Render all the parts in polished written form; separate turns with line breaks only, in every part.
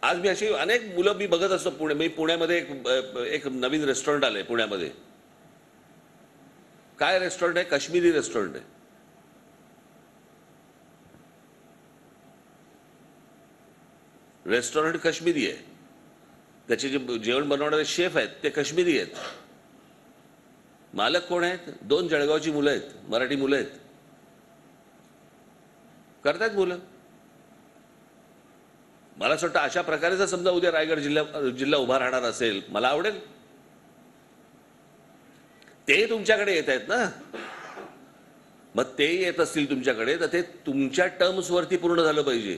आज मी अशी अनेक मुलं मी बघत असतो पुण्यामध्ये एक नवीन रेस्टॉरंट आलंय पुण्यामध्ये. काय रेस्टॉरंट आहे? काश्मीरी रेस्टॉरंट आहे. रेस्टॉरंट काश्मीरी आहे. त्याचे जे जेवण बनवणारे शेफ आहेत ते काश्मीरी आहेत. मालक कोण आहेत? 2 जळगावची मुलं आहेत, मराठी मुलं आहेत. करतायत मुलं. मला असं वाटतं अशा प्रकारे जर समजा उद्या रायगड जिल्हा उभा राहणार असेल, मला आवडेल. ते तुमच्याकडे येत आहेत ना, मग ते येत असतील तुमच्याकडे तर ते तुमच्या टर्म्सवरती पूर्ण झालं पाहिजे,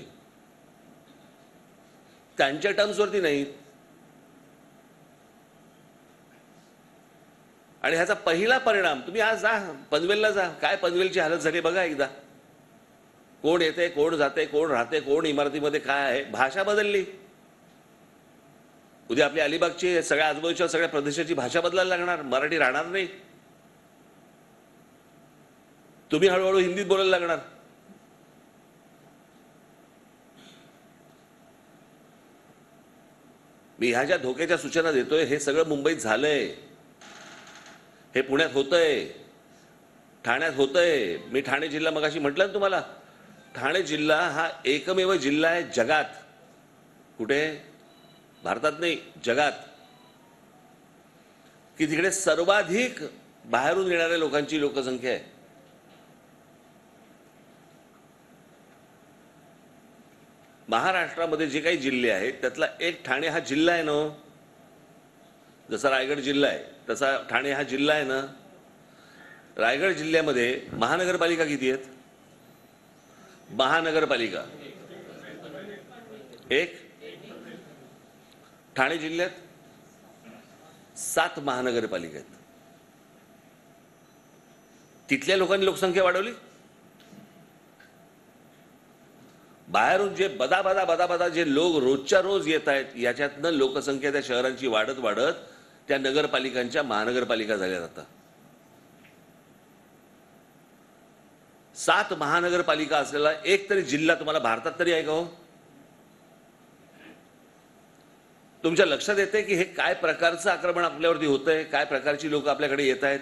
त्यांच्या टर्म्सवरती नाही. आणि ह्याचा पहिला परिणाम तुम्ही आज जा पनवेलला जा, काय पनवेलची हालत झाली बघा एकदा. कोण येते, कोण जाते, कोण राहते, कोण इमारतीमध्ये काय आहे. भाषा बदलली. उद्या आपली अलिबागची सगळ्या आजूबाजूच्या सगळ्या प्रदेशाची भाषा बदलायला लागणार, मराठी राहणार नाही. तुम्ही हळूहळू हिंदीत बोलायला लागणार. मी ह्या ज्या धोक्याच्या सूचना देतोय हे सगळं मुंबईत झालंय, हे पुण्यात होतंय, ठाण्यात होतंय. मी ठाणे जिल्हा मगाशी म्हटलं ना तुम्हाला, ठाणे जिल्हा हा एकमेव जिल्हा आहे जगात, कुठे भारतात नाही जगात, की तिकडे सर्वाधिक बाहेरून येणाऱ्या लोकांची लोकसंख्या आहे. महाराष्ट्रामध्ये जे काही जिल्हे आहेत त्यातला एक ठाणे हा जिल्हा आहे ना. जसा रायगड जिल्हा आहे तसा ठाणे हा जिल्हा आहे ना. रायगड जिल्ह्यामध्ये महानगरपालिका किती आहेत? महानगरपालिका एक. ठाणे जिल्ह्यात 7 महानगरपालिका आहेत. तिथल्या लोकांनी लोकसंख्या वाढवली. बाहेरून जे बदा जे लोक रोजच्या रोज येत आहेत याच्यातनं लोकसंख्या त्या शहरांची वाढत वाढत त्या नगरपालिकांच्या महानगरपालिका झाल्या जातात. 7 महानगरपालिका असलेला एक तरी जिल्हा तुम्हाला भारतात तरी आहे का हो? तुमच्या लक्षात येते की हे काय प्रकारचं आक्रमण आपल्यावरती होतंय, काय प्रकारची लोक आपल्याकडे येत आहेत.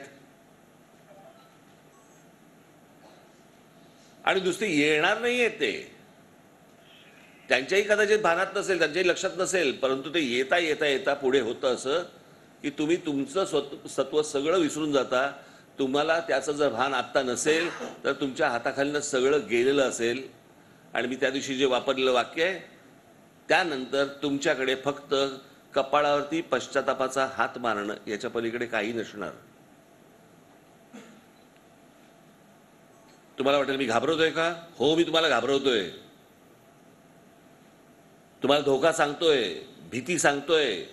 आणि दुसरी येणार नाहीये ते, त्यांच्याही कदाचित भानात नसेल, त्यांच्याही लक्षात नसेल, परंतु ते येता येता येता पुढे होतं असं की तुम्ही तुमचं सत्व सगळं विसरून जाता. तुम्हाला त्याचं जर भान आत्ता नसेल तर तुमच्या हाताखालीनं सगळं गेलेलं असेल. आणि मी त्या दिवशी जे वापरलेलं वाक्य आहे, त्यानंतर तुमच्याकडे फक्त कपाळावरती पश्चातापाचा हात मारणं याच्या पलीकडे काही नसणार. तुम्हाला वाटेल मी घाबरवतोय का? हो, मी तुम्हाला घाबरवतोय, तुम्हाला धोका सांगतोय, भीती सांगतोय.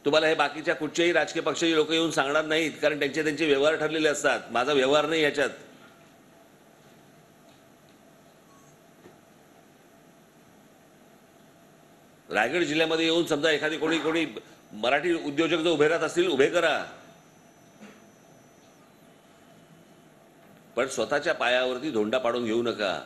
तुम्हाला हे बाकीच्या कुठच्याही राजकीय पक्षाची लोक येऊन सांगणार नाहीत, कारण त्यांचे व्यवहार ठरलेले असतात. माझा व्यवहार नाही याच्यात. रायगड जिल्ह्यामध्ये येऊन समजा एखादी कोणी मराठी उद्योजक जर उभे राहत असतील, उभे करा, पण स्वतःच्या पायावरती धोंडा पाडून घेऊ नका.